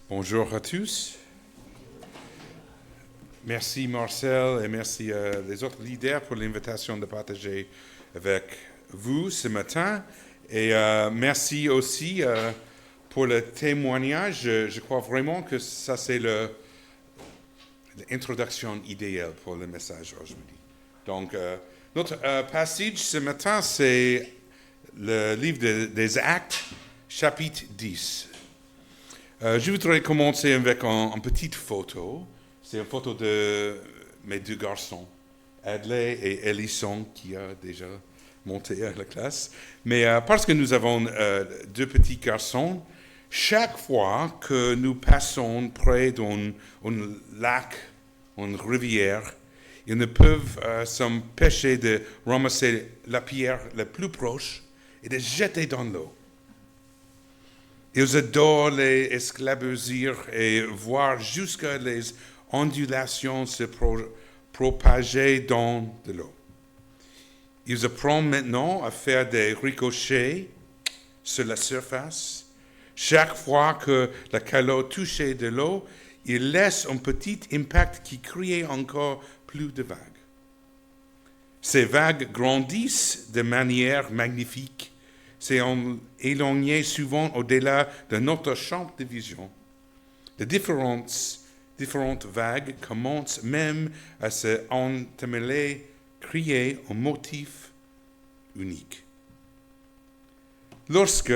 Bonjour à tous. Merci Marcel et merci les autres leaders pour l'invitation de partager avec vous ce matin. Et merci aussi pour le témoignage. Je crois vraiment que ça c'est l'introduction idéale pour le message aujourd'hui. Donc notre passage ce matin c'est le livre des Actes, chapitre 10. Je voudrais commencer avec une petite photo. C'est une photo de mes deux garçons, Adley et Ellison, qui a déjà monté à la classe. Mais parce que nous avons deux petits garçons, chaque fois que nous passons près d'un lac, une rivière, ils ne peuvent s'empêcher de ramasser la pierre la plus proche et de jeter dans l'eau. Ils adorent les esclaboussures et voir jusqu'à les ondulations se propager dans de l'eau. Ils apprennent maintenant à faire des ricochets sur la surface. Chaque fois que la calotte touchait de l'eau, ils laissent un petit impact qui crée encore plus de vagues. Ces vagues grandissent de manière magnifique. C'est éloigné souvent au-delà de notre champ de vision. Les différentes vagues commencent même à se entremêler, créer un motif unique. Lorsque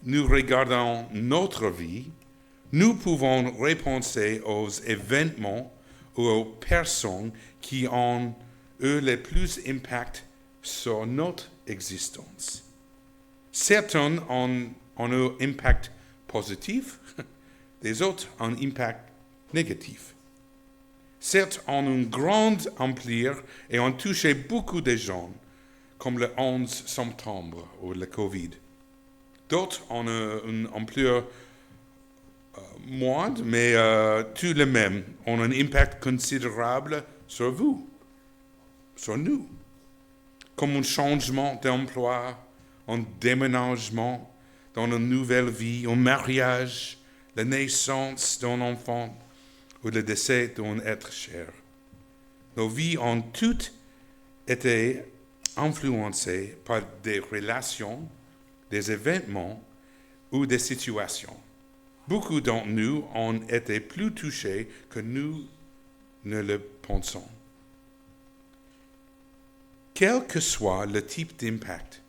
nous regardons notre vie, nous pouvons repenser aux événements ou aux personnes qui ont eu le plus d'impact sur notre existence. Certains ont un impact positif, les autres ont un impact négatif. Certes, ont une grande ampleur et ont touché beaucoup de gens, comme le 11 septembre ou le Covid. D'autres ont une ampleur moindre, mais tout le même, ont un impact considérable sur vous, sur nous, comme un changement d'emploi, un déménagement dans une nouvelle vie, un mariage, la naissance d'un enfant ou le décès d'un être cher. Nos vies ont toutes été influencées par des relations, des événements ou des situations. Beaucoup d'entre nous ont été plus touchés que nous ne le pensons. Quel que soit le type d'impact,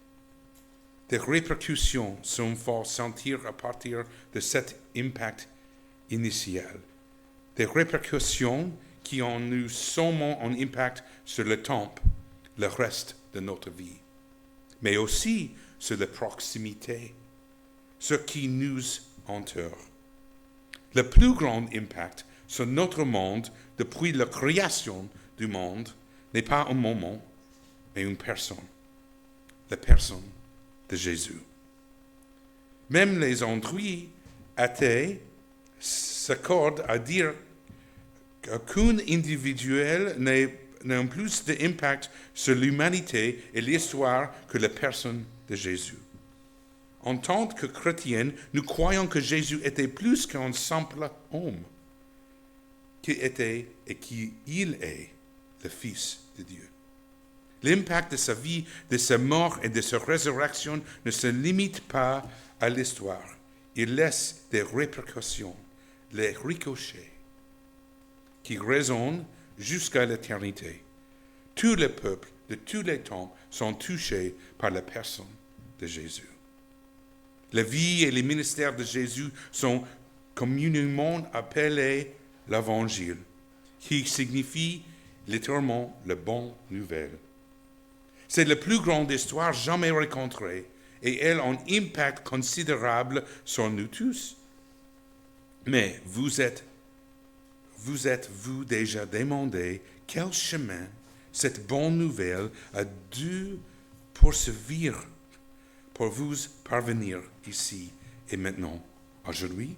des répercussions sont fort sentir à partir de cet impact initial. Des répercussions qui ont eu seulement un impact sur le temps, le reste de notre vie, mais aussi sur la proximité, ce qui nous entoure. Le plus grand impact sur notre monde depuis la création du monde n'est pas un moment, mais une personne. La personne de Jésus. Même les endroits athées s'accordent à dire qu'aucun individuel n'a plus d'impact sur l'humanité et l'histoire que la personne de Jésus. En tant que chrétiens, nous croyons que Jésus était plus qu'un simple homme, qu'il était et qu'il est le Fils de Dieu. L'impact de sa vie, de sa mort et de sa résurrection ne se limite pas à l'histoire. Il laisse des répercussions, les ricochets, qui résonnent jusqu'à l'éternité. Tous les peuples de tous les temps sont touchés par la personne de Jésus. La vie et le ministère de Jésus sont communément appelés l'Évangile, qui signifie littéralement la bonne nouvelle. C'est la plus grande histoire jamais rencontrée et elle a un impact considérable sur nous tous. Mais vous déjà demandé quel chemin cette bonne nouvelle a dû poursuivre pour vous parvenir ici et maintenant, aujourd'hui?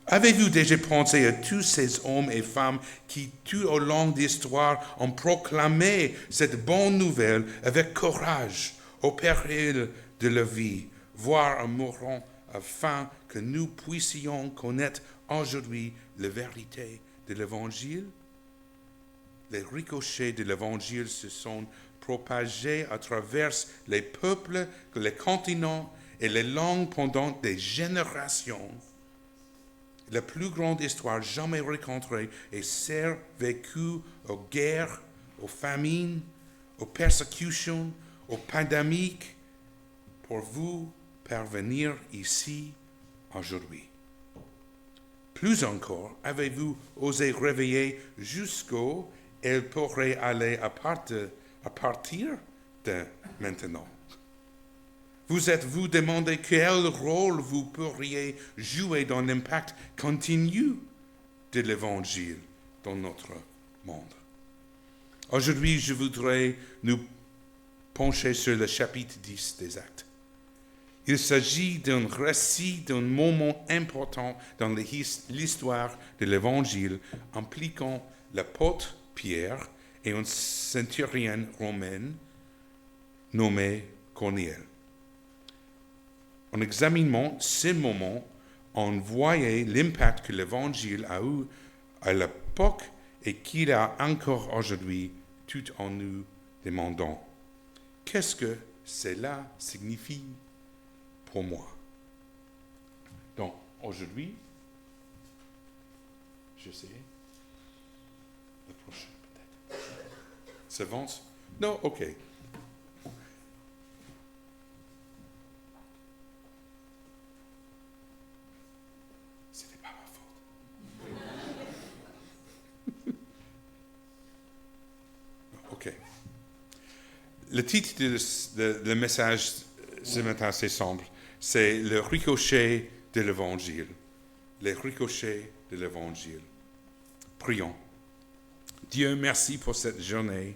Avez-vous déjà pensé à tous ces hommes et femmes qui, tout au long de l'histoire, ont proclamé cette bonne nouvelle avec courage, au péril de leur vie, voire en mourant afin que nous puissions connaître aujourd'hui la vérité de l'Évangile? Les ricochets de l'Évangile se sont propagés à travers les peuples, les continents et les langues pendant des générations. La plus grande histoire jamais racontée est celle vécue aux guerres, aux famines, aux persécutions, aux pandémies, pour vous parvenir ici aujourd'hui. Plus encore, avez-vous osé réveiller jusqu'où elle pourrait aller à partir de maintenant? Vous êtes-vous demandé quel rôle vous pourriez jouer dans l'impact continu de l'Évangile dans notre monde? Aujourd'hui, je voudrais nous pencher sur le chapitre 10 des Actes. Il s'agit d'un récit d'un moment important dans l'histoire de l'Évangile impliquant l'apôtre Pierre et un centurion romain nommé Corneille. En examinant ce moment, on voyait l'impact que l'Évangile a eu à l'époque et qu'il a encore aujourd'hui, tout en nous demandant qu'est-ce que cela signifie pour moi. Donc, aujourd'hui, je sais, le prochain peut-être. S'avance? Non, ok. C'était pas ma faute. Ok. Le titre de message ce matin, c'est simple. C'est le ricochet de l'Évangile. Les ricochets de l'Évangile. Prions. Dieu, merci pour cette journée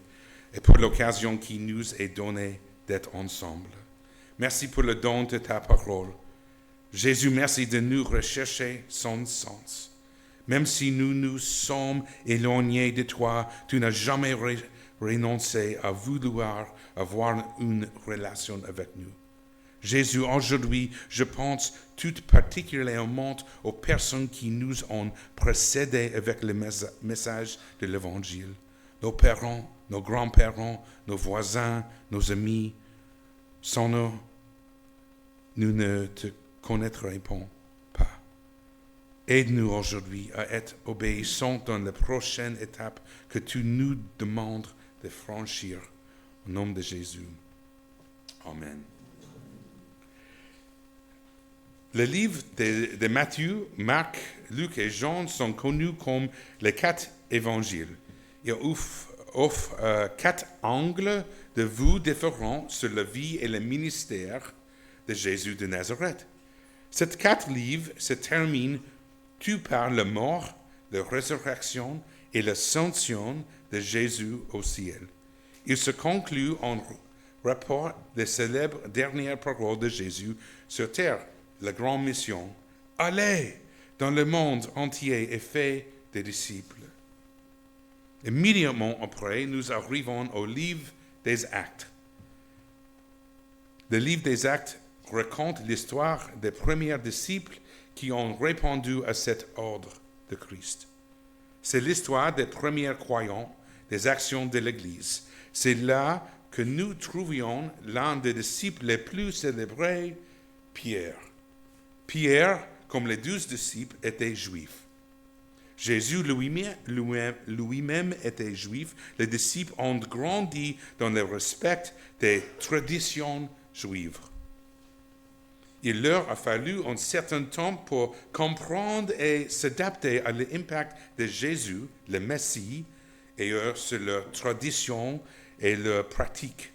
et pour l'occasion qui nous est donnée d'être ensemble. Merci pour le don de ta parole. Jésus, merci de nous rechercher son sens. Même si nous nous sommes éloignés de toi, tu n'as jamais renoncé à vouloir avoir une relation avec nous. Jésus, aujourd'hui, je pense tout particulièrement aux personnes qui nous ont précédés avec le message de l'Évangile. Nos parents, nos grands-parents, nos voisins, nos amis. Sans eux, nous ne te connaîtrions pas. Aide-nous aujourd'hui à être obéissants dans la prochaine étape que tu nous demandes de franchir. Au nom de Jésus. Amen. Les livres de Matthieu, Marc, Luc et Jean sont connus comme les 4 évangiles. Ils offrent 4 angles de vue différents sur la vie et le ministère de Jésus de Nazareth. Ces 4 livres se terminent tout par la mort, la résurrection et l'ascension de Jésus au ciel. Ils se concluent en rapport des célèbres dernières paroles de Jésus sur terre. La grande mission, allez dans le monde entier et faites des disciples. Immédiatement après, nous arrivons au livre des Actes. Le livre des Actes raconte l'histoire des premiers disciples qui ont répondu à cet ordre de Christ. C'est l'histoire des premiers croyants, des actions de l'Église. C'est là que nous trouvions l'un des disciples les plus célébrés, Pierre. Pierre, comme les 12 disciples, était juif. Jésus lui-même était juif. Les disciples ont grandi dans le respect des traditions juives. Il leur a fallu un certain temps pour comprendre et s'adapter à l'impact de Jésus, le Messie, et sur leurs traditions et leurs pratiques.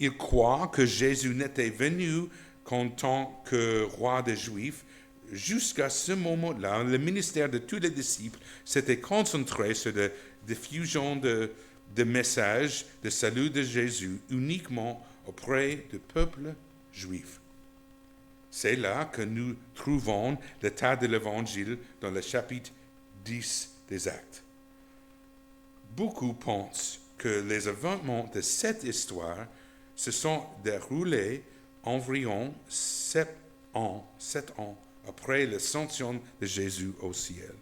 Ils croient que Jésus n'était venu qu'en tant que roi des Juifs. Jusqu'à ce moment-là, le ministère de tous les disciples s'était concentré sur la diffusion de messages de salut de Jésus uniquement auprès du peuple juif. C'est là que nous trouvons l'état de l'Évangile dans le chapitre 10 des Actes. Beaucoup pensent que les événements de cette histoire se sont déroulés environ 7 ans après l'ascension de Jésus au ciel.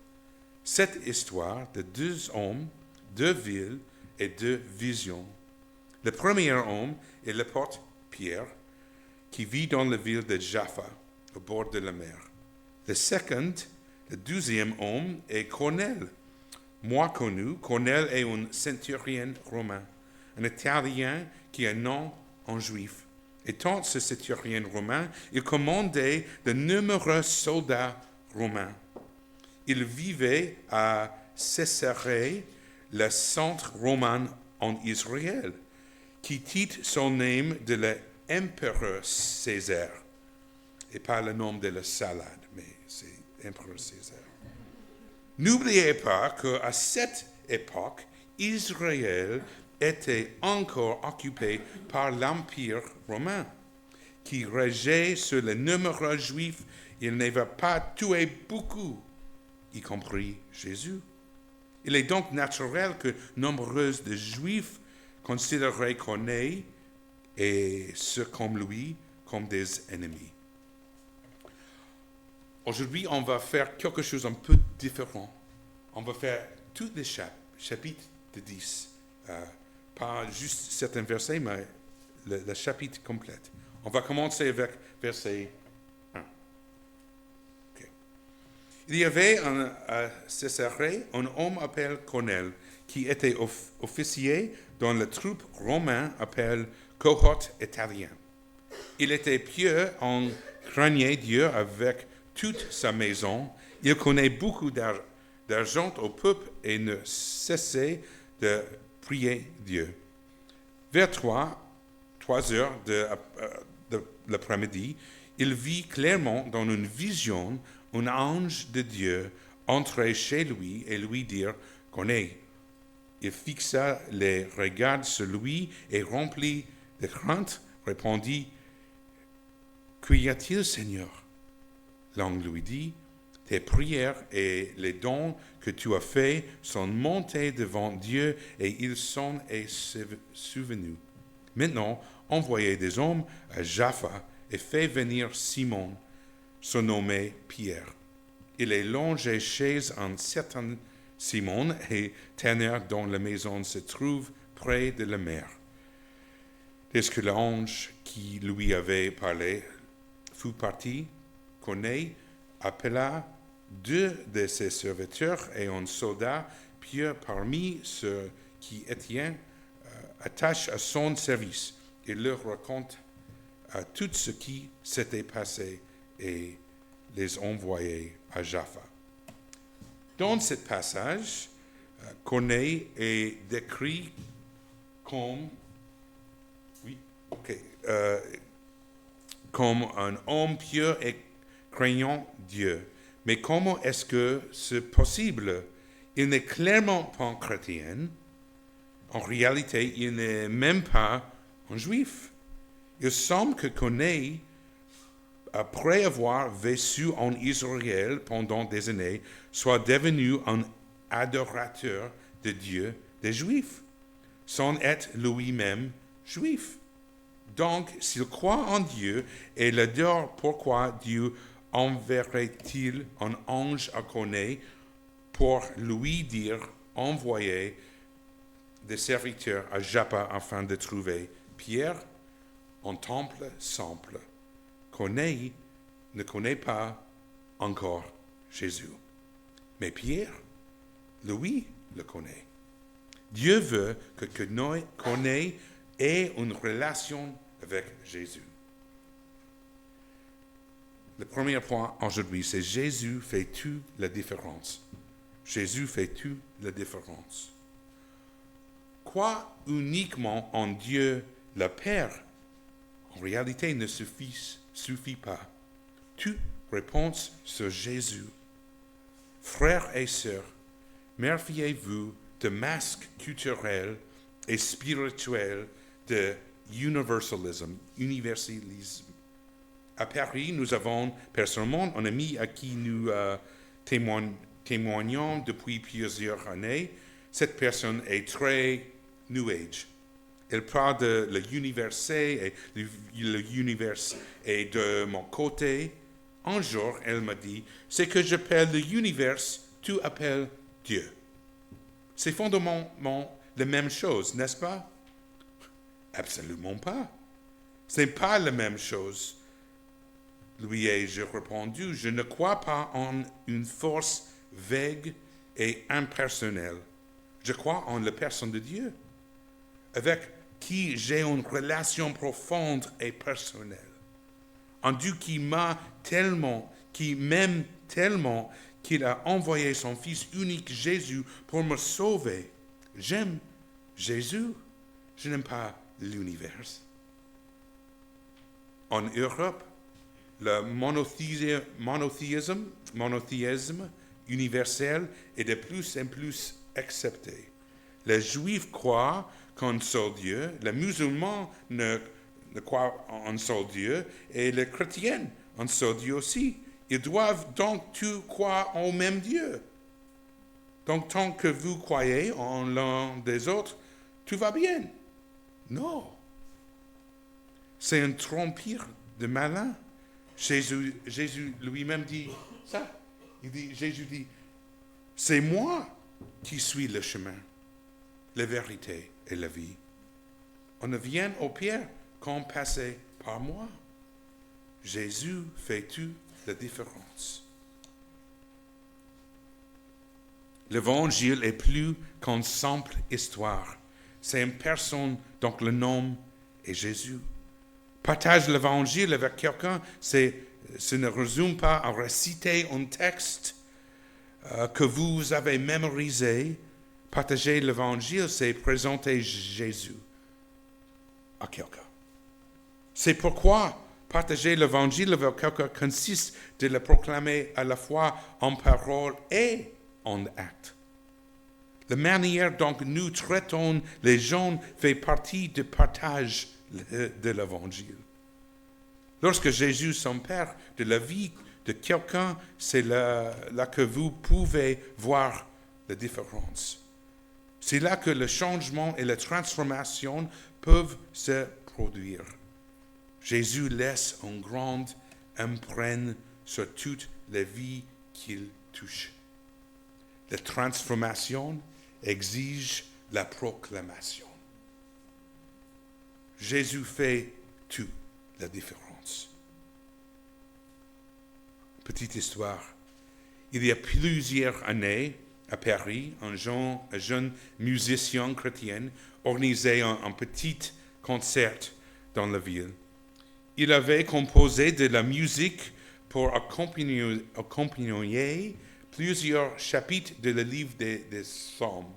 Cette histoire de deux hommes, deux villes et deux visions. Le premier homme est l'apôtre Pierre, qui vit dans la ville de Jaffa, au bord de la mer. Le deuxième homme est Corneille. Moi connu, Corneille est un centurion romain, un Italien qui a un nom en juif. Étant ce centurion romain, il commandait de nombreux soldats romains. Il vivait à Césarée, le centre romain en Israël, qui titre son nom de l'empereur César, et pas le nom de la salade, mais c'est empereur César. N'oubliez pas qu'à cette époque, Israël était encore occupé par l'Empire romain, qui régeait sur les nombreux juifs. Il n'avait pas tué beaucoup, y compris Jésus. Il est donc naturel que nombreux de juifs considéraient Corneille et ceux comme lui comme des ennemis. Aujourd'hui, on va faire quelque chose un peu différent. On va faire tous les chapitres de 10. Pas juste certains versets, mais le chapitre complet. On va commencer avec verset 1. Okay. Il y avait à Césarée un homme appelé Corneille, qui était officier dans la troupe romaine appelée cohorte italien. Il était pieux, en craignait Dieu avec toute sa maison. Il connaît beaucoup d'argent au peuple et ne cessait de prier Dieu. Vers 3 heures de l'après-midi, il vit clairement dans une vision un ange de Dieu entrer chez lui et lui dire « Corneille ». Il fixa les regards sur lui et rempli de crainte, répondit « Qu'y a-t-il, Seigneur ?» L'ange lui dit « Tes prières et les dons que tu as faits sont montés devant Dieu et ils s'en est souvenu. Maintenant, envoyez des hommes à Jaffa et faites venir Simon, surnommé Pierre. Il est logé chez un certain Simon et teneur dont la maison se trouve près de la mer. Dès que l'ange qui lui avait parlé fut parti, Corneille appela 2 de ses serviteurs et un soldat pieux parmi ceux qui étaient attachés à son service. Il leur raconte tout ce qui s'était passé et les envoyait à Jaffa. Dans ce passage, Corneille est décrit comme un homme pieux et craignant Dieu. Mais comment est-ce que c'est possible? Il n'est clairement pas chrétien. En réalité, il n'est même pas un juif. Il semble que Corneille, après avoir vécu en Israël pendant des années, soit devenu un adorateur de Dieu des Juifs, sans être lui-même juif. Donc, s'il croit en Dieu et l'adore, pourquoi Dieu enverrait-il un ange à Corneille pour lui dire envoyer des serviteurs à Jaffa afin de trouver Pierre, un temple simple. Corneille ne connaît pas encore Jésus. Mais Pierre, lui, le connaît. Dieu veut que Corneille ait une relation avec Jésus. Le premier point aujourd'hui, c'est Jésus fait toute la différence. Jésus fait toute la différence. Croire uniquement en Dieu le Père, en réalité, ne suffit pas. Toute réponse sur Jésus. Frères et sœurs, méfiez-vous de masques culturels et spirituels de universalisme. À Paris, nous avons personnellement un ami à qui nous témoignons depuis plusieurs années. Cette personne est très New Age. Elle parle de l'univers et l'univers est de mon côté. Un jour, elle m'a dit, c'est que j'appelle l'univers, tu appelles Dieu. C'est fondamentalement la même chose, n'est-ce pas? Absolument pas. Ce n'est pas la même chose. Lui ai-je répondu, je ne crois pas en une force vague et impersonnelle. Je crois en la personne de Dieu, avec qui j'ai une relation profonde et personnelle. Un Dieu qui m'aime tellement, qu'il a envoyé son Fils unique Jésus pour me sauver. J'aime Jésus, je n'aime pas l'univers. En Europe, le monothéisme universel est de plus en plus accepté. Les Juifs croient qu'un seul Dieu, les musulmans ne croient en un seul Dieu, et les chrétiens en un seul Dieu aussi. Ils doivent donc tous croire au même Dieu. Donc tant que vous croyez en l'un des autres, tout va bien. Non. C'est un trompire de malin. Jésus lui-même dit ça. Jésus dit, c'est moi qui suis le chemin, la vérité et la vie. On ne vient au Père qu'en passer par moi. Jésus fait toute la différence. L'évangile est plus qu'une simple histoire. C'est une personne, donc le nom est Jésus. Partage l'évangile avec quelqu'un, ce ne résume pas à réciter un texte que vous avez mémorisé. Partager l'évangile, c'est présenter Jésus à quelqu'un. C'est pourquoi partager l'évangile avec quelqu'un consiste de le proclamer à la fois en parole et en acte. La manière dont nous traitons les gens fait partie du partage de l'évangile. Lorsque Jésus s'empare de la vie de quelqu'un, c'est là que vous pouvez voir la différence. C'est là que le changement et la transformation peuvent se produire. Jésus laisse une grande empreinte sur toute la vie qu'il touche. La transformation exige la proclamation. Jésus fait toute la différence. Petite histoire. Il y a plusieurs années, à Paris, un jeune musicien chrétien organisait un petit concert dans la ville. Il avait composé de la musique pour accompagner plusieurs chapitres de le livre des psaumes.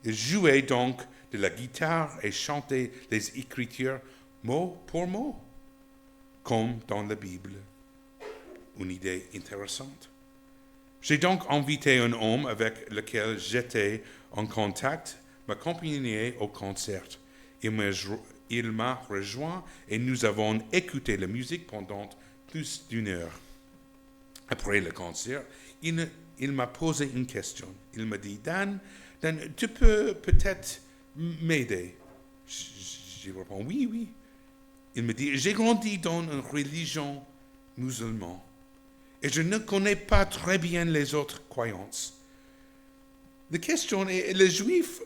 Il jouait donc de la guitare et chantait les Écritures mot pour mot, comme dans la Bible. Une idée intéressante. J'ai donc invité un homme avec lequel j'étais en contact m'accompagner au concert. Il m'a rejoint et nous avons écouté la musique pendant plus d'une heure. Après le concert, il m'a posé une question. Il m'a dit, Dan, tu peux peut-être m'aider? J'ai répondu, oui. Il me dit, j'ai grandi dans une religion musulmane et je ne connais pas très bien les autres croyances. La question est, les Juifs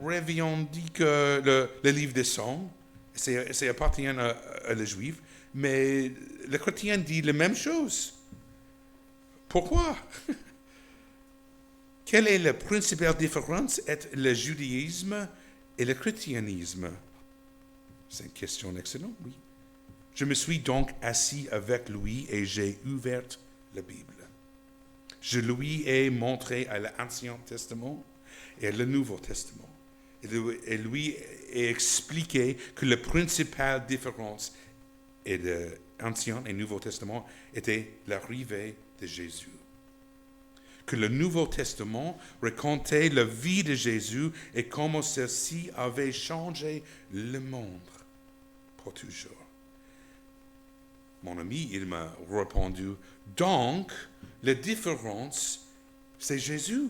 revendiquent le livre des psaumes, c'est appartient à les Juifs, mais le chrétien dit la même chose. Pourquoi? Quelle est la principale différence entre le judaïsme et le christianisme? C'est une question excellente, oui. Je me suis donc assis avec lui et j'ai ouvert la Bible. Je lui ai montré à l'Ancien Testament et à le Nouveau Testament. Et lui ai expliqué que la principale différence de l'Ancien et Nouveau Testament était l'arrivée de Jésus. Que le Nouveau Testament racontait la vie de Jésus et comment celle-ci avait changé le monde pour toujours. Mon ami, il m'a répondu, donc, la différence, c'est Jésus.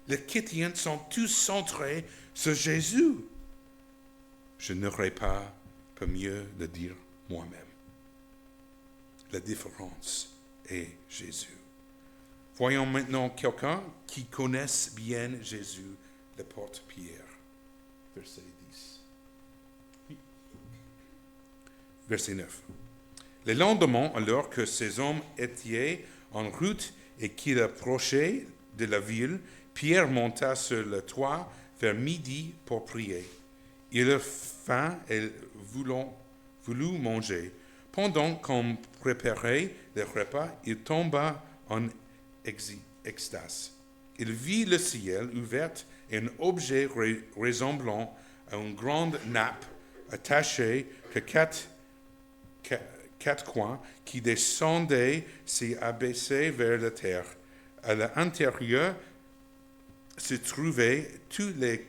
Les chrétiens sont tous centrés sur Jésus. Je n'aurais pas pu mieux le dire moi-même. La différence est Jésus. Voyons maintenant quelqu'un qui connaisse bien Jésus, l'apôtre Pierre. Verset 10. Verset 9. Le lendemain, alors que ces hommes étaient en route et qu'ils approchaient de la ville, Pierre monta sur le toit vers midi pour prier. Il eut faim et voulut manger. Pendant qu'on préparait le repas, il tomba en extase. Il vit le ciel ouvert et un objet ressemblant à une grande nappe attachée que quatre coins qui descendaient s'y abaissaient vers la terre. À l'intérieur se trouvaient tous les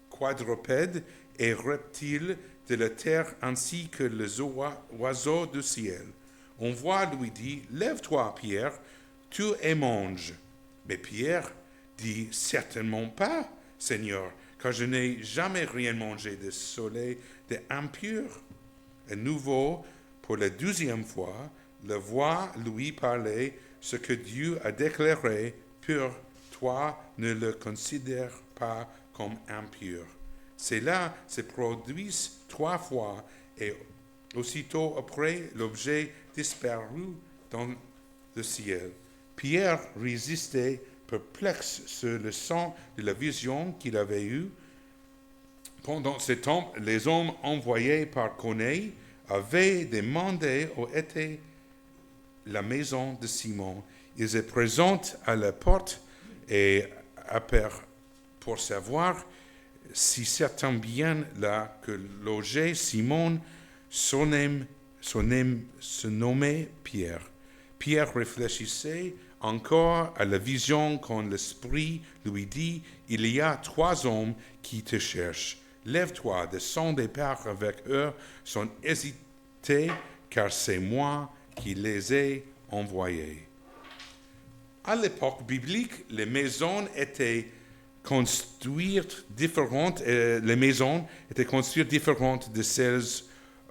quadrupèdes et reptiles de la terre ainsi que les oiseaux du ciel. On voit lui dit, lève-toi, Pierre, tu et mange. Mais Pierre dit, certainement pas, Seigneur, car je n'ai jamais rien mangé de soleil d'impur. À nouveau, pour la 12e fois, la voix lui parlait, ce que Dieu a déclaré pur, toi ne le considère pas comme impur. Cela se produit 3 fois et aussitôt après, l'objet disparut dans le ciel. Pierre résistait perplexe sur le sens de la vision qu'il avait eue. Pendant ce temps, les hommes envoyés par Corneille avaient demandé où était la maison de Simon. Ils se présentent à la porte et pour savoir si certains bien là que logeait Simon, se nommait Pierre. Pierre réfléchissait encore à la vision quand l'Esprit lui dit, il y a 3 hommes qui te cherchent. Lève-toi, descends et pars avec eux, sans hésiter, car c'est moi qui les ai envoyés. À l'époque biblique, les maisons étaient construites différentes de celles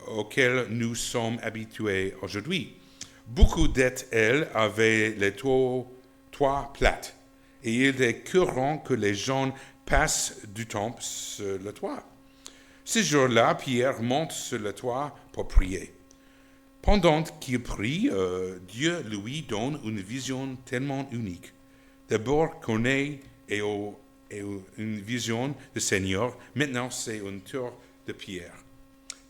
auxquelles nous sommes habitués aujourd'hui. Beaucoup d'entre elles avaient les toits plates et il est courant que les gens passent du temps sur le toit. Ce jour-là, Pierre monte sur le toit pour prier. Pendant qu'il prie, Dieu lui donne une vision tellement unique. D'abord, Corneille et une vision du Seigneur. Maintenant, c'est un tour de Pierre.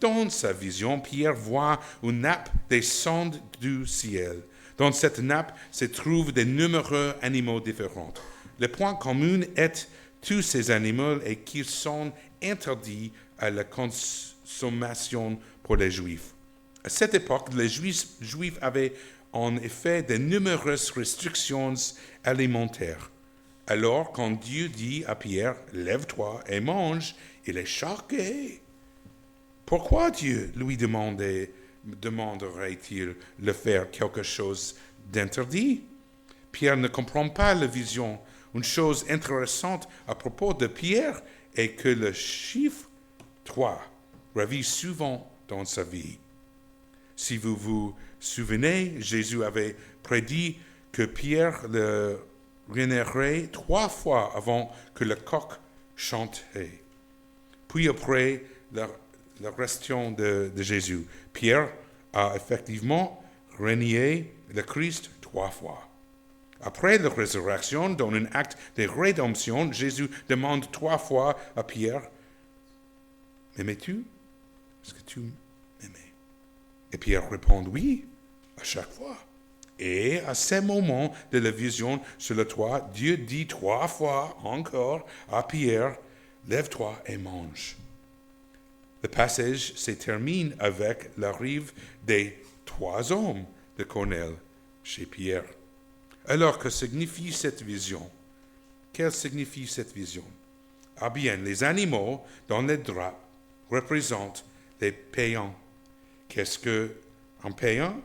Dans sa vision, Pierre voit une nappe descendre du ciel. Dans cette nappe se trouvent de nombreux animaux différents. Le point commun est tous ces animaux et qu'ils sont interdits à la consommation pour les Juifs. À cette époque, les Juifs avaient en effet de nombreuses restrictions alimentaires. Alors, quand Dieu dit à Pierre, « Lève-toi et mange », il est choqué. Pourquoi Dieu lui demanderait-il de faire quelque chose d'interdit? Pierre ne comprend pas la vision. Une chose intéressante à propos de Pierre est que le chiffre 3 revient souvent dans sa vie. Si vous vous souvenez, Jésus avait prédit que Pierre le réunirait 3 fois avant que le coq chantait. Puis après la question de Jésus, Pierre a effectivement renié le Christ 3 fois. Après la résurrection, dans un acte de rédemption, Jésus demande 3 fois à Pierre, « M'aimais-tu? Est-ce que tu m'aimais? » Et Pierre répond « Oui » à chaque fois. Et à ce moment de la vision sur le toit, Dieu dit 3 fois encore à Pierre, « Lève-toi et mange. » Le passage se termine avec l'arrivée des 3 hommes de Corneille chez Pierre. Alors, que signifie cette vision? Quelle signifie cette vision? Ah bien, les animaux dans les draps représentent les païens. Qu'est-ce qu'un païen?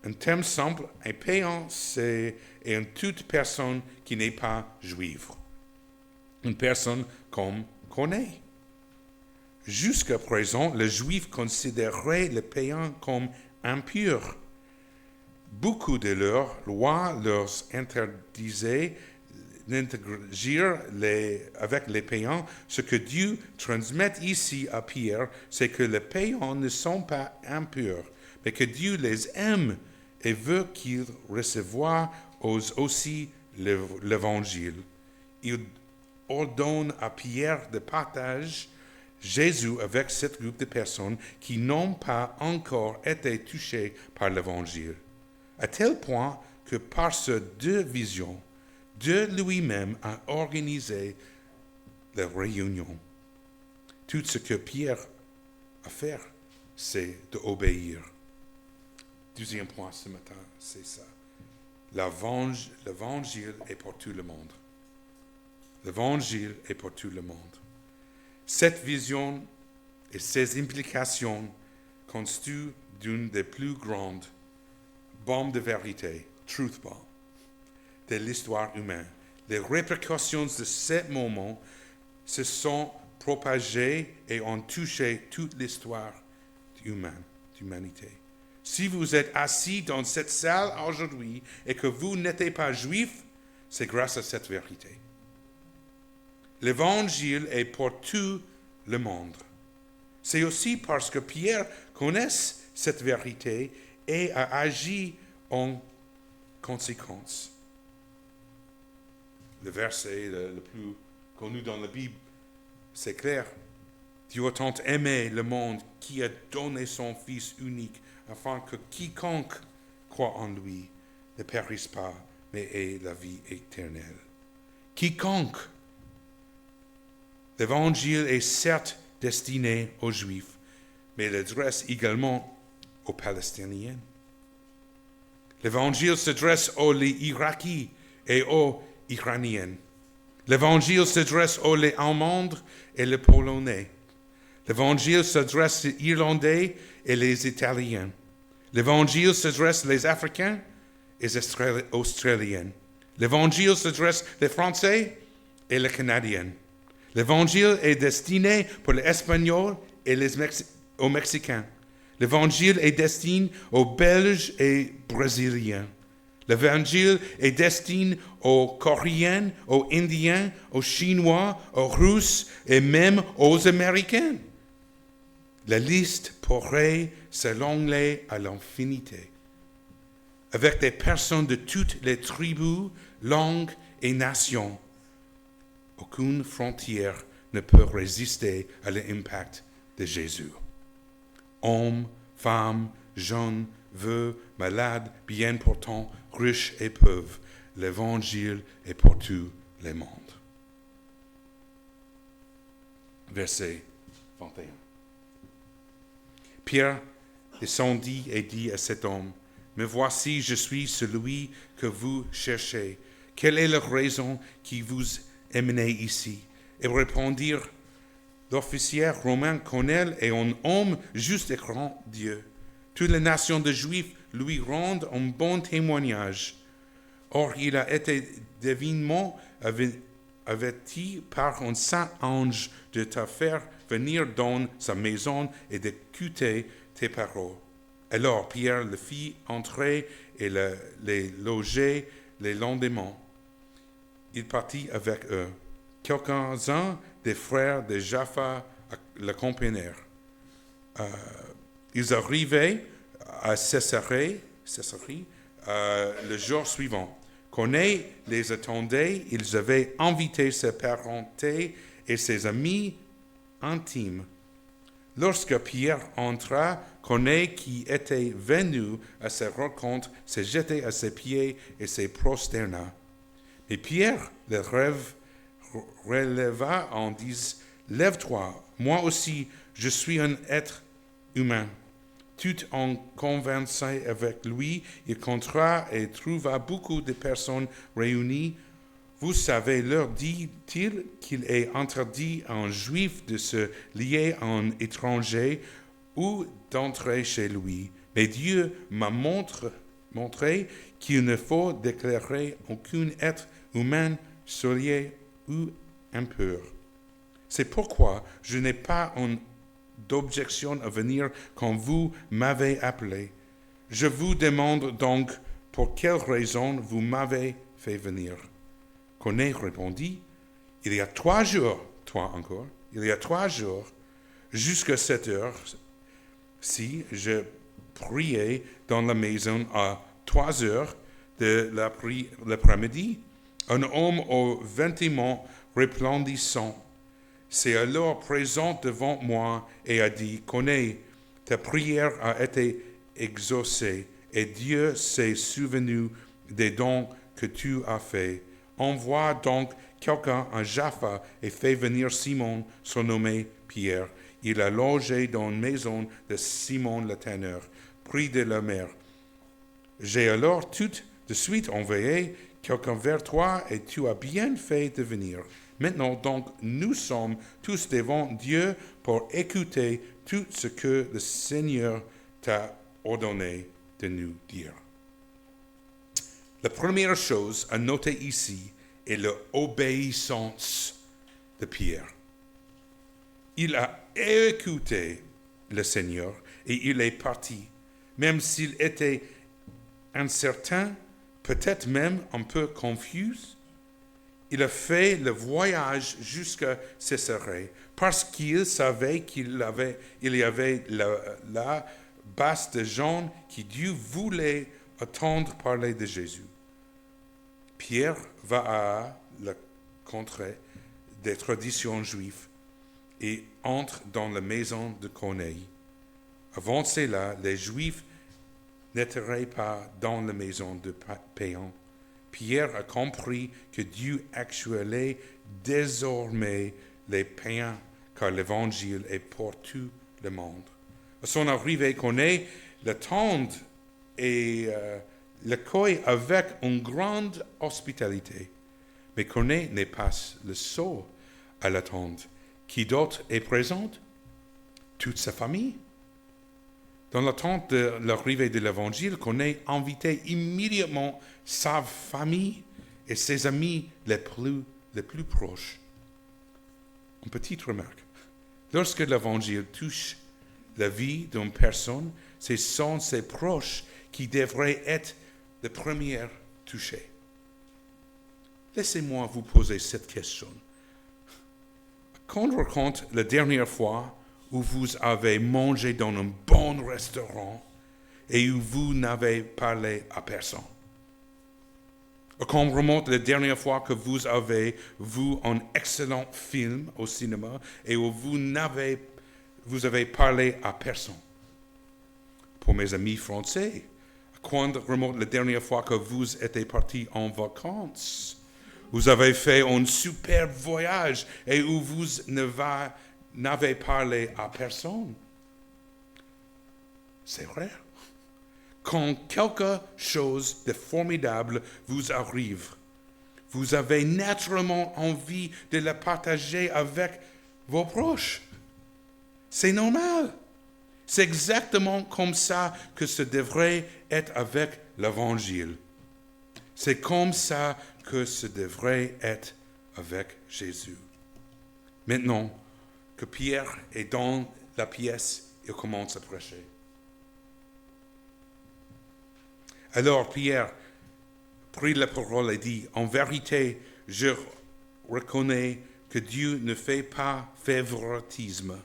Un terme simple, un païen, c'est une toute personne qui n'est pas juive. Une personne comme Corneille. Jusqu'à présent, les Juifs considéraient les païens comme impurs. beaucoup de leurs lois leur interdisaient d'interagir avec les païens. Ce que Dieu transmet ici à Pierre, c'est que les païens ne sont pas impurs, mais que Dieu les aime et veut qu'ils reçoivent aussi l'évangile. Il ordonne à Pierre de partager Jésus avec ce groupe de personnes qui n'ont pas encore été touchées par l'évangile, à tel point que par ces deux visions, Dieu lui-même a organisé la réunion. Tout ce que Pierre a fait, c'est d'obéir. Deuxième point ce matin, c'est ça. L'évangile est pour tout le monde. L'évangile est pour tout le monde. Cette vision et ses implications constituent l'une des plus grandes bombes de vérité, truth bomb, de l'histoire humaine. Les répercussions de ce moment se sont propagées et ont touché toute l'histoire d'humanité. Si vous êtes assis dans cette salle aujourd'hui et que vous n'êtes pas juif, c'est grâce à cette vérité. L'évangile est pour tout le monde. C'est aussi parce que Pierre connaît cette vérité et a agi en conséquence. Le verset le plus connu dans la Bible, c'est clair. Dieu a tant aimé le monde qui a donné son Fils unique afin que quiconque croit en lui ne périsse pas, mais ait la vie éternelle. Quiconque. L'évangile est certes destiné aux Juifs, mais il s'adresse également aux Palestiniens. L'évangile s'adresse aux Irakiens et aux Iraniens. L'évangile s'adresse aux Allemands et les Polonais. L'évangile s'adresse aux Irlandais et les Italiens. L'évangile s'adresse aux Africains et les Australiens. L'évangile s'adresse aux Français et les Canadiens. L'évangile est destiné pour les Espagnols et aux Mexicains. L'évangile est destiné aux Belges et Brésiliens. L'évangile est destiné aux Coréens, aux Indiens, aux Chinois, aux Russes et même aux Américains. La liste pourrait s'allonger à l'infinité. Avec des personnes de toutes les tribus, langues et nations, aucune frontière ne peut résister à l'impact de Jésus. Hommes, femmes, jeunes, vieux, malades, bien portants, riches et pauvres, l'évangile est pour tout le monde. Verset 21. Pierre descendit et dit à cet homme, « Me voici, je suis celui que vous cherchez. Quelle est la raison qui vous amenez ici? » Et répondirent, « L'officier romain connaît et un homme juste et grand Dieu. Toutes les nations de Juifs lui rendent un bon témoignage. Or, il a été divinement averti par un saint ange de te faire venir dans sa maison et d'écouter tes paroles. » Alors Pierre le fit entrer et les loger le lendemain. Il partit avec eux. Quelques-uns des frères de Jaffa l'accompagnèrent. Ils arrivaient à Césarée le jour suivant. Corneille les attendait. Ils avaient invité ses parentés et ses amis intimes. Lorsque Pierre entra, Corneille, qui était venu à sa rencontre, se jeta à ses pieds et se prosterna. Mais Pierre le releva en disant, « Lève-toi, moi aussi, je suis un être humain. » Tout en conversant avec lui, il entra et trouva beaucoup de personnes réunies. « Vous savez, leur dit-il, qu'il est interdit à un juif de se lier à un étranger ou d'entrer chez lui. Mais Dieu m'a montré qu'il ne faut déclarer aucun être humain souillé ou impur. C'est pourquoi je n'ai pas d'objection à venir quand vous m'avez appelé. Je vous demande donc pour quelle raison vous m'avez fait venir. Corneille répondit, il y a 3 jours, il y a 3 jours, jusqu'à cette heure-ci, je priais dans la maison à 3 heures de l'après-midi. Un homme aux vêtements resplendissants s'est alors présent devant moi et a dit, Corneille, ta prière a été exaucée et Dieu s'est souvenu des dons que tu as faits. Envoie donc quelqu'un à Jaffa et fais venir Simon, surnommé Pierre. Il a logé dans une maison de Simon le tanneur, près de la mer. J'ai alors tout de suite envoyé quelqu'un vers toi et tu as bien fait de venir. Maintenant donc, nous sommes tous devant Dieu pour écouter tout ce que le Seigneur t'a ordonné de nous dire. La première chose à noter ici est l'obéissance de Pierre. Il a écouté le Seigneur et il est parti, même s'il était incertain, peut-être même un peu confus. Il a fait le voyage jusqu'à Césarée parce qu'il savait qu'il y avait là base de gens qui Dieu voulait entendre parler de Jésus. Pierre va à la contrée des traditions juives et entre dans la maison de Corneille. Avant cela, les Juifs n'entraient pas dans la maison de païens. Pierre a compris que Dieu actuait désormais les païens, car l'évangile est pour tout le monde. À son arrivée, Corneille l'attend et l'accueille avec une grande hospitalité. Mais Corneille n'est pas le seul à l'attendre. Qui d'autre est présent? Toute sa famille. Dans l'attente de l'arrivée de l'Évangile, Corneille invitait immédiatement sa famille et ses amis les plus proches. Une petite remarque. Lorsque l'Évangile touche la vie d'une personne, ce sont ses proches qui devraient être les premiers touchés. Laissez-moi vous poser cette question. Quand on raconte la dernière fois où vous avez mangé dans un bon restaurant et où vous n'avez parlé à personne. Quand on remonte la dernière fois que vous avez vu un excellent film au cinéma et où vous avez parlé à personne. Pour mes amis français, quand remonte la dernière fois que vous étiez partis en vacances, vous avez fait un super voyage et où vous n'avez parlé à personne. C'est vrai. Quand quelque chose de formidable vous arrive, vous avez naturellement envie de le partager avec vos proches. C'est normal. C'est exactement comme ça que ce devrait être avec l'Évangile. C'est comme ça que ce devrait être avec Jésus. Maintenant que Pierre est dans la pièce, il commence à prêcher. Alors Pierre prit la parole et dit, « En vérité, je reconnais que Dieu ne fait pas favoritisme,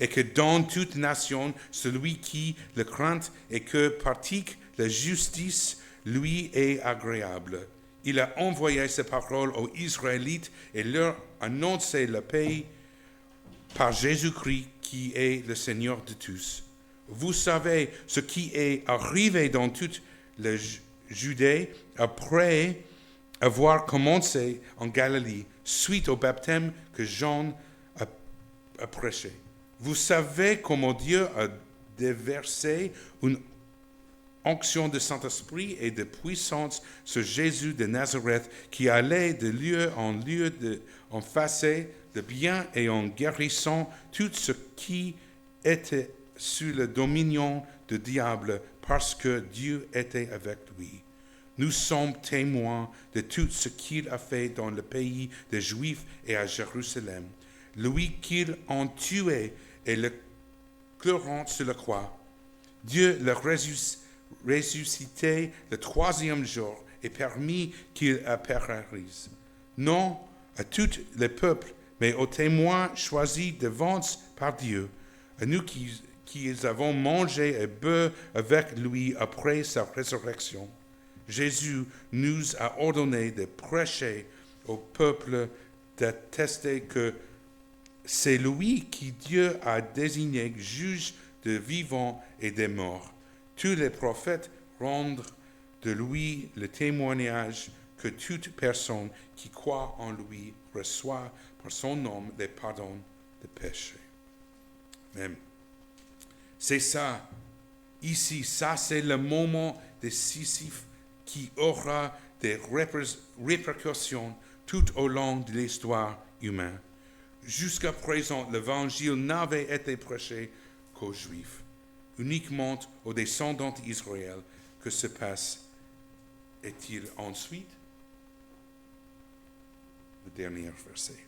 et que dans toute nation, celui qui le craint et que pratique la justice lui est agréable. Il a envoyé ses paroles aux Israélites et leur annoncé la paix par Jésus-Christ qui est le Seigneur de tous. Vous savez ce qui est arrivé dans toute la Judée après avoir commencé en Galilée, suite au baptême que Jean a prêché. Vous savez comment Dieu a déversé une onction de Saint-Esprit et de puissance sur Jésus de Nazareth, qui allait de lieu en lieu en faisant le bien et en guérissant tout ce qui était sous le dominion du diable, parce que Dieu était avec lui. Nous sommes témoins de tout ce qu'il a fait dans le pays des Juifs et à Jérusalem. Lui qu'ils ont tué et le clouant sur la croix, Dieu le ressuscité le troisième jour et permis qu'il apparaisse, non à tous les peuples, mais aux témoins choisis d'avance par Dieu, à nous qui avons mangé et bu avec lui après sa résurrection. Jésus nous a ordonné de prêcher au peuple, d'attester que c'est lui qui Dieu a désigné juge des vivants et des morts. Tous les prophètes rendent de lui le témoignage que toute personne qui croit en lui reçoit par son nom le pardon des péchés. Même. C'est ça, ici, ça c'est le moment décisif qui aura des répercussions tout au long de l'histoire humaine. Jusqu'à présent, l'évangile n'avait été prêché qu'aux Juifs, uniquement aux descendants d'Israël. Que se passe-t-il ensuite? Le dernier verset.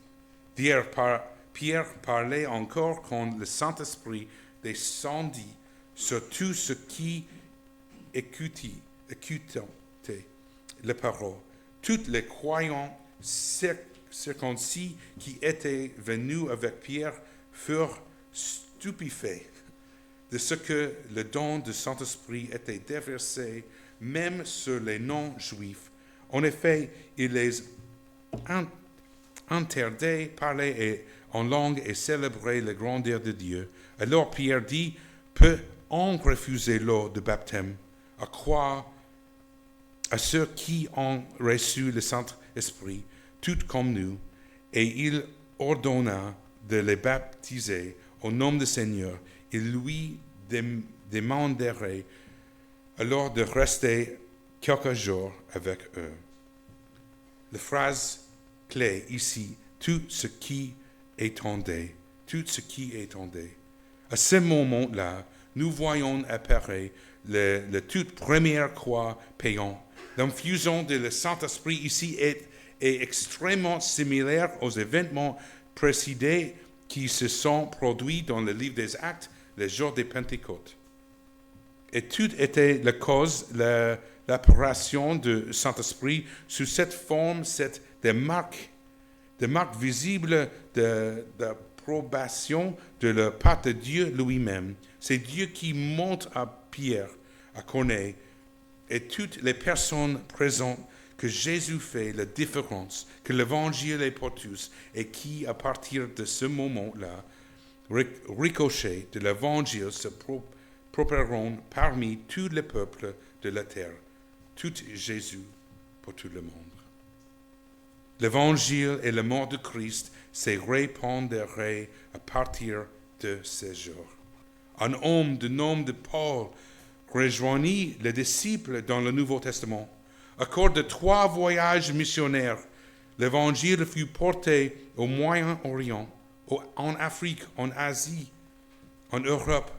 Pierre parlait encore quand le Saint-Esprit descendit sur tous ceux qui écoutaient la parole. Tous les croyants circoncis qui étaient venus avec Pierre furent stupéfaits de ce que le don du Saint-Esprit était déversé même sur les non-juifs. En effet, il les interdit parler en langue et célébrer la grandeur de Dieu. Alors Pierre dit, peut-on refuser l'eau de baptême à croire à ceux qui ont reçu le Saint-Esprit, tout comme nous, et il ordonna de les baptiser au nom du Seigneur. Il lui demanderait alors de rester quelques jours avec eux. La phrase clé ici, tout ce qui attendait. À ce moment-là, nous voyons apparaître la toute première croix payante. L'infusion de le Saint-Esprit ici est extrêmement similaire aux événements précédents qui se sont produits dans le livre des Actes le jour de Pentecôte. Et tout était la cause, l'apparition du Saint-Esprit sous cette forme, des marques visibles d'approbation de la part de Dieu lui-même. C'est Dieu qui montre à Pierre, à Corneille, et toutes les personnes présentes que Jésus fait la différence, que l'évangile est pour tous, et qui, à partir de ce moment-là, ricochet de l'évangile se propaggeront parmi tous les peuples de la terre. Tout Jésus pour tout le monde. L'évangile et la mort de Christ se répanderaient à partir de ces jours. Un homme du nom de Paul rejoignit les disciples dans le Nouveau Testament. À cause de 3 voyages missionnaires, l'évangile fut porté au Moyen-Orient, en Afrique, en Asie, en Europe.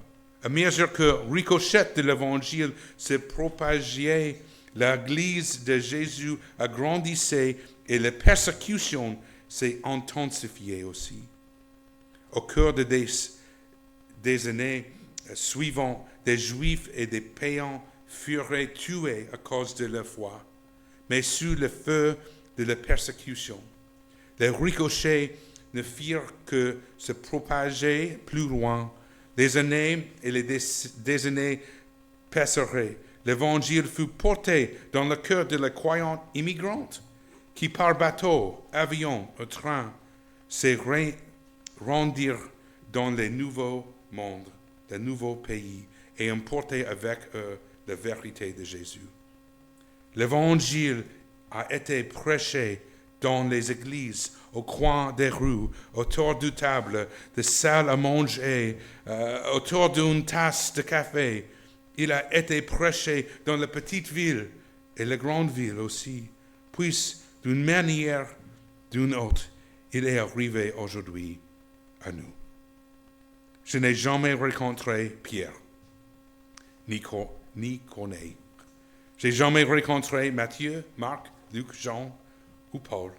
À mesure que ricochet de l'évangile se propageait, l'Église de Jésus agrandissait et la persécution s'est intensifiée aussi. Au cours des années suivantes, des Juifs et des païens furent tués à cause de leur foi, mais sous le feu de la persécution. Les ricochets ne firent que se propager plus loin. Les années et des années passeraient. L'évangile fut porté dans le cœur de la croyante immigrante qui par bateau, avion ou train se rendirent dans les nouveaux mondes, les nouveaux pays et emportaient avec eux la vérité de Jésus. L'évangile a été prêché dans les églises, au coin des rues, autour de tables, de salles à manger, autour d'une tasse de café. Il a été prêché dans les petites villes et les grandes villes aussi. Puis, d'une manière ou d'une autre, il est arrivé aujourd'hui à nous. Je n'ai jamais rencontré Pierre, ni Corneille. J'ai jamais rencontré Matthieu, Marc, Luc, Jean ou Paul.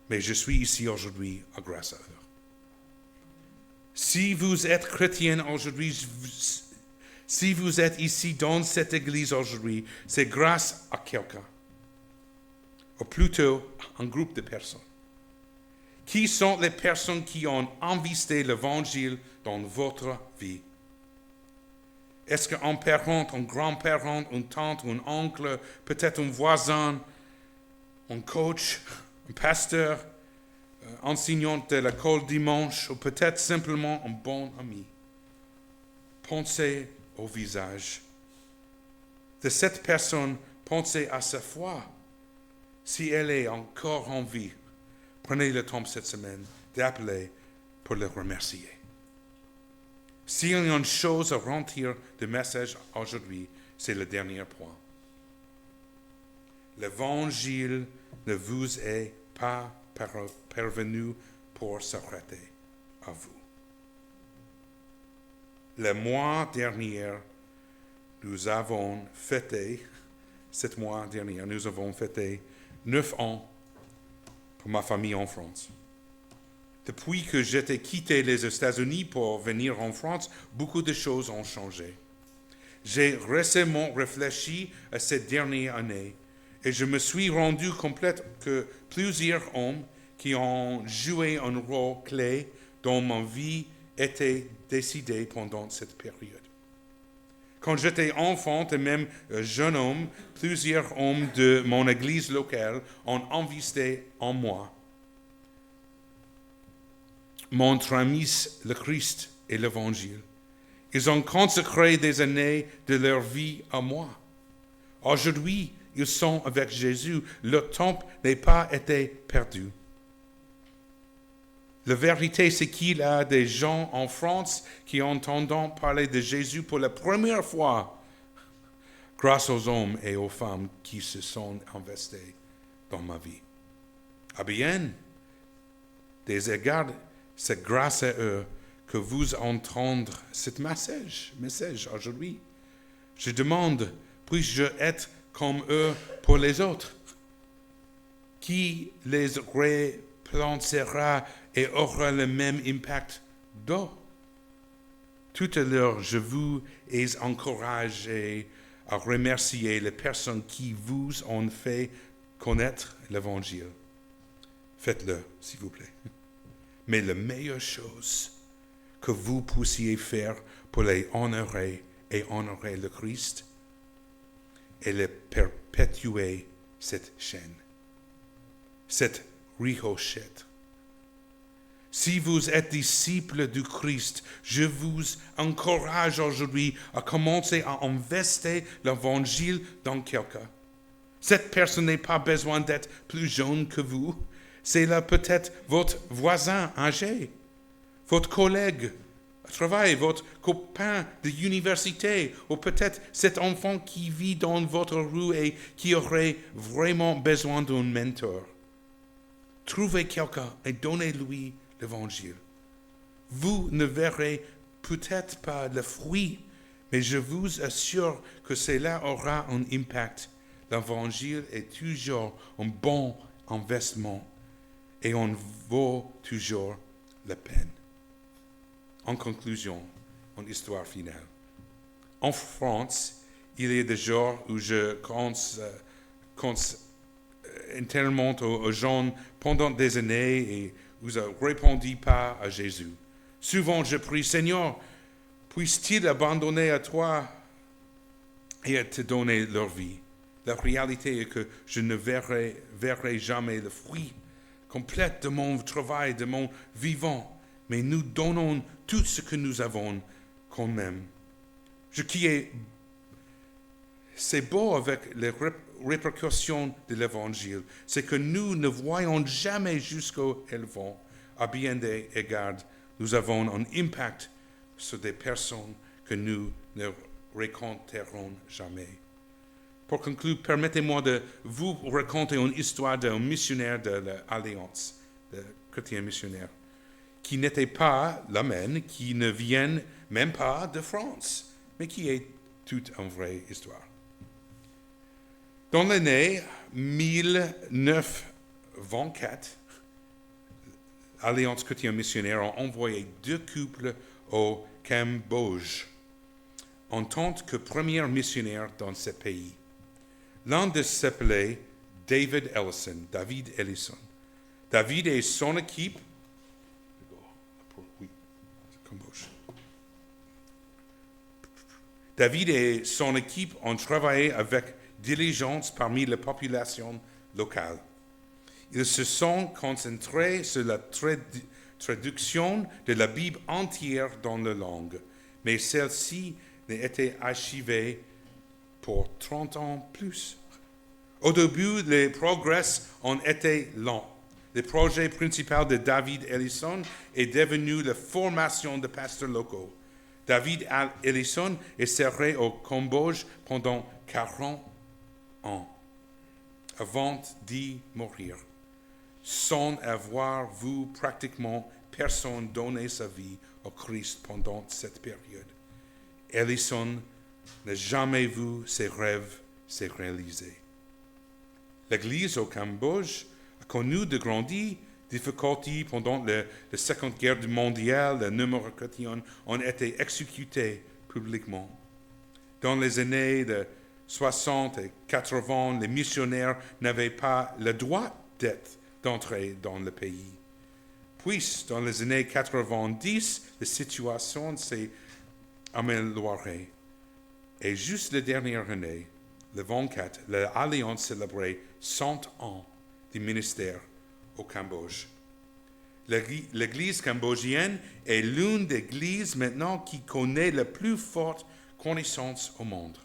Mais je suis ici aujourd'hui grâce à eux. Si vous êtes chrétien aujourd'hui, Si vous êtes ici dans cette église aujourd'hui, c'est grâce à quelqu'un, ou plutôt un groupe de personnes. Qui sont les personnes qui ont investi l'évangile dans votre vie? Est-ce qu'un parent, un grand-parent, une tante, un oncle, peut-être un voisin, un coach, un pasteur, enseignant de l'école dimanche, ou peut-être simplement un bon ami? Pensez au visage de cette personne, pensez à sa foi. Si elle est encore en vie, prenez le temps cette semaine d'appeler pour le remercier. S'il y a une chose à remplir de message aujourd'hui, c'est le dernier point. L'évangile ne vous est pas parvenu pour s'arrêter à vous. Le mois dernier, nous avons fêté 9 ans pour ma famille en France. Depuis que j'ai quitté les États-Unis pour venir en France, beaucoup de choses ont changé. J'ai récemment réfléchi à cette dernière année et je me suis rendu compte que plusieurs hommes qui ont joué un rôle clé dans ma vie étaient décédés pendant cette période. Quand j'étais enfant et même jeune homme, plusieurs hommes de mon église locale ont investi en moi, montrant le Christ et l'Évangile. Ils ont consacré des années de leur vie à moi. Aujourd'hui, ils sont avec Jésus. Le temps n'a pas été perdu. La vérité, c'est qu'il y a des gens en France qui entendent parler de Jésus pour la première fois grâce aux hommes et aux femmes qui se sont investis dans ma vie. À bien des égards, c'est grâce à eux que vous entendez ce message aujourd'hui. Je demande, puis-je être comme eux pour les autres? Qui les replantera et aura le même impact d'eux? Tout à l'heure, je vous ai encouragé à remercier les personnes qui vous ont fait connaître l'Évangile. Faites-le, s'il vous plaît. Mais la meilleure chose que vous puissiez faire pour les honorer et honorer le Christ est de perpétuer cette chaîne, cette richochette. Si vous êtes disciple du Christ, je vous encourage aujourd'hui à commencer à investir l'Évangile dans quelqu'un. Cette personne n'a pas besoin d'être plus jeune que vous. C'est là peut-être votre voisin âgé, votre collègue au travail, votre copain de l'université, ou peut-être cet enfant qui vit dans votre rue et qui aurait vraiment besoin d'un mentor. Trouvez quelqu'un et donnez-lui l'Évangile. Vous ne verrez peut-être pas le fruit, mais je vous assure que cela aura un impact. L'Évangile est toujours un bon investissement et on vaut toujours la peine. En conclusion, une histoire finale. En France, il y a des jours où je pense intérieurement aux gens pendant des années et vous ne répondez pas à Jésus. Souvent, je prie, Seigneur, puisse-t-il abandonner à toi et à te donner leur vie? La réalité est que je ne verrai jamais le fruit complet de mon travail, de mon vivant, mais nous donnons tout ce que nous avons quand même. C'est beau avec les répercussions de l'Évangile, c'est que nous ne voyons jamais jusqu'où elles vont. À bien des égards, nous avons un impact sur des personnes que nous ne rencontrerons jamais. Pour conclure, permettez-moi de vous raconter une histoire d'un missionnaire de l'Alliance, de chrétien missionnaire, qui n'était pas la mienne, qui ne vient même pas de France, mais qui est toute une vraie histoire. Dans l'année 1924, l'Alliance chrétienne missionnaire a envoyé 2 couples au Cambodge. en tant que premier missionnaire dans ce pays. L'un de s'appelait David Ellison. David et son équipe ont travaillé avec diligence parmi la population locale. Ils se sont concentrés sur la traduction de la Bible entière dans la langue, mais celle-ci n'a été achevée pour 30 ans plus. Au début, les progrès ont été lents. Le projet principal de David Ellison est devenu la formation de pasteurs locaux. David Ellison est serré au Cambodge pendant 40 ans avant d'y mourir, sans avoir vu pratiquement personne donner sa vie au Christ pendant cette période. Ellison n'a jamais vu ses rêves se réaliser. L'Église au Cambodge a connu de grandes difficultés pendant la Seconde Guerre mondiale. De nombreux chrétiens ont été exécutés publiquement. Dans les années de 60 et 80, les missionnaires n'avaient pas le droit d'entrer dans le pays. Puis, dans les années 90, la situation s'est améliorée. Et juste la dernière année, le 24, l'Alliance célébrait 100 ans du ministère au Cambodge. L'Église cambodgienne est l'une des églises maintenant qui connaît la plus forte connaissance au monde.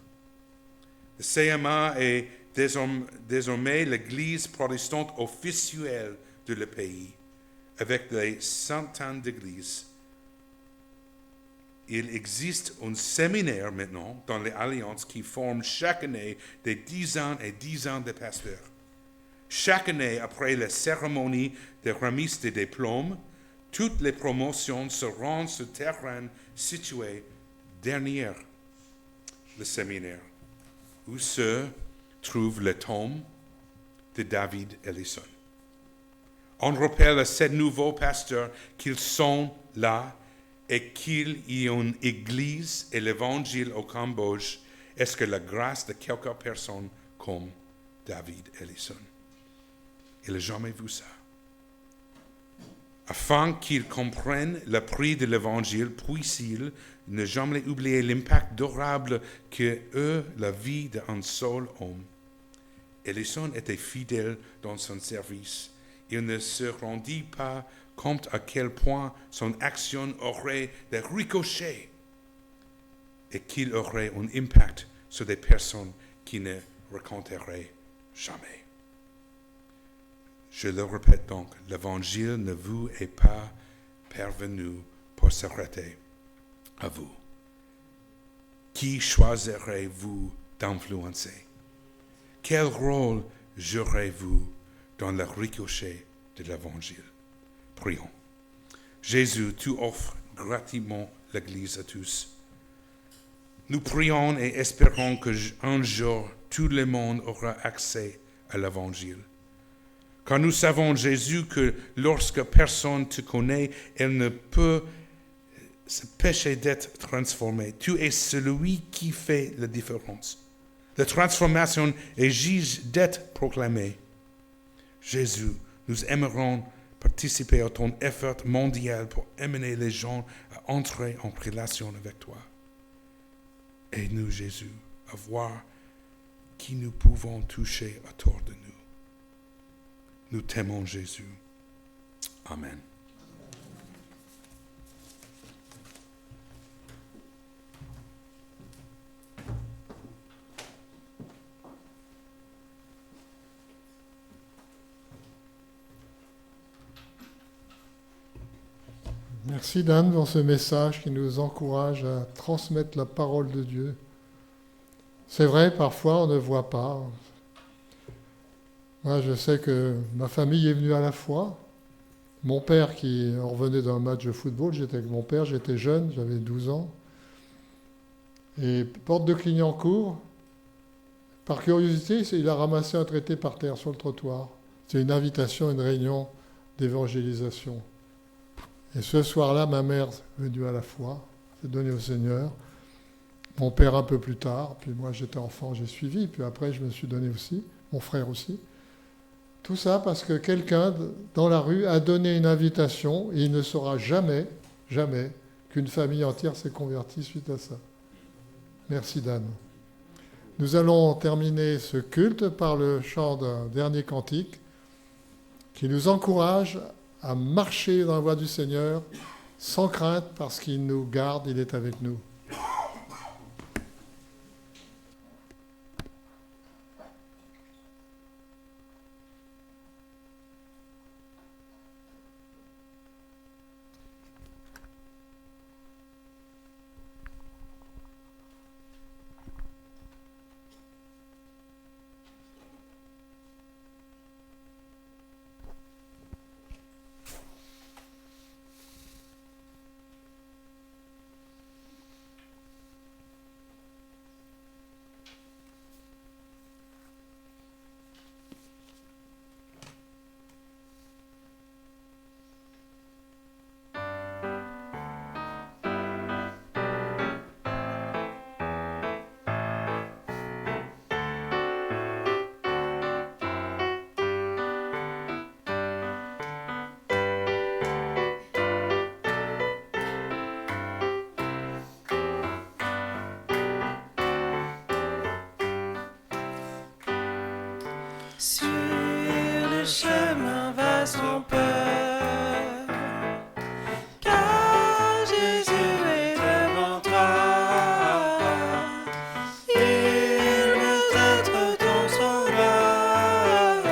Le CMA est désormais l'Église protestante officielle de le pays, avec des centaines d'églises. Il existe un séminaire maintenant dans l'Alliance qui forme chaque année des dizaines et dizaines de pasteurs. Chaque année, après la cérémonie de remise des diplômes, toutes les promotions se rendent sur terrain situé derrière le séminaire, où se trouve le tombe de David Ellison. On rappelle à ces nouveaux pasteurs qu'ils sont là et qu'il y a une église et l'évangile au Cambodge, est-ce que la grâce de quelques personnes comme David Ellison. Il n'a jamais vu ça. Afin qu'ils comprennent le prix de l'évangile, puissent-ils ne jamais oublier l'impact durable que eut la vie d'un seul homme. Ellison était fidèle dans son service. Il ne se rendit pas compte à quel point son action aurait des ricochets et qu'il aurait un impact sur des personnes qui ne raconteraient jamais. Je le répète donc, l'évangile ne vous est pas parvenu pour s'arrêter à vous. Qui choisirez-vous d'influencer? Quel rôle jouerez-vous dans le ricochet de l'évangile? Prions. Jésus, tu offres gratuitement l'Église à tous. Nous prions et espérons qu'un jour, tout le monde aura accès à l'Évangile. Car nous savons, Jésus, que lorsque personne te connaît, elle ne peut s'empêcher d'être transformée. Tu es celui qui fait la différence. La transformation exige d'être proclamée. Jésus, nous aimerons participer à ton effort mondial pour amener les gens à entrer en relation avec toi. Aide-nous, Jésus, à voir qui nous pouvons toucher autour de nous. Nous t'aimons, Jésus. Amen. Merci Dan pour ce message qui nous encourage à transmettre la parole de Dieu. C'est vrai, parfois on ne voit pas. Moi, je sais que ma famille est venue à la foi. Mon père qui revenait d'un match de football, j'étais avec mon père, j'étais jeune, j'avais 12 ans. Et porte de Clignancourt, par curiosité, il a ramassé un traité par terre sur le trottoir. C'est une invitation à une réunion d'évangélisation. Et ce soir-là, ma mère est venue à la foi, s'est donnée au Seigneur. Mon père un peu plus tard, puis moi j'étais enfant, j'ai suivi, puis après je me suis donné aussi, mon frère aussi. Tout ça parce que quelqu'un dans la rue a donné une invitation et il ne saura jamais, jamais qu'une famille entière s'est convertie suite à ça. Merci Dan. Nous allons terminer ce culte par le chant d'un dernier cantique qui nous encourage à marcher dans la voie du Seigneur sans crainte parce qu'il nous garde, il est avec nous. Sur le chemin va sans peur, car Jésus est devant toi. Il veut être ton sauveur.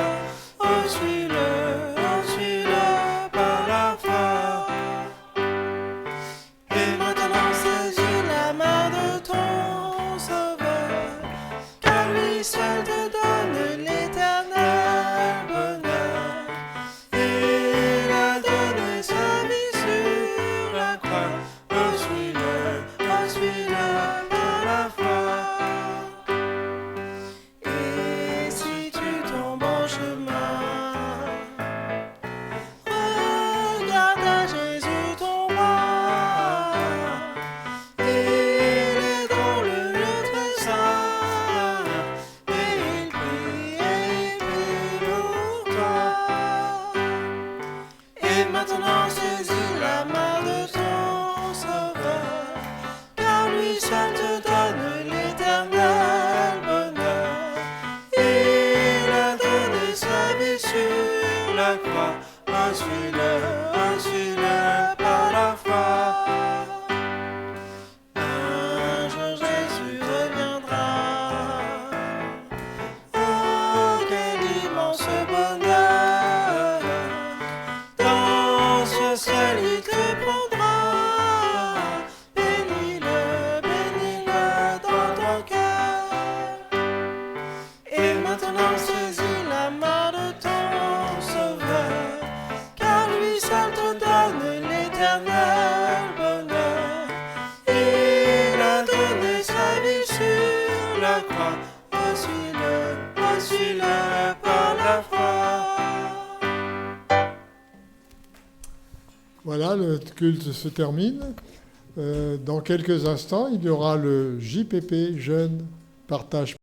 Oh, suis-le par la foi. Et maintenant saisis la main de ton sauveur, car lui seul te donne l'éternel. Maintenant saisis la main de ton sauveur, car lui seul te donne l'éternel bonheur. Il a donné sa vie sur la croix. Oh, suis-le par la foi. Un jour Jésus reviendra. Oh, quel immense bonheur! Seul il te prendra, bénis-le dans ton cœur. Et maintenant saisis la main de ton sauveur, car lui seul te donne l'éternel bonheur. Il a donné sa vie sur la croix. Oh, suis-le par la foi. Voilà, le culte se termine. Dans quelques instants, il y aura le JPP, Jeune Partage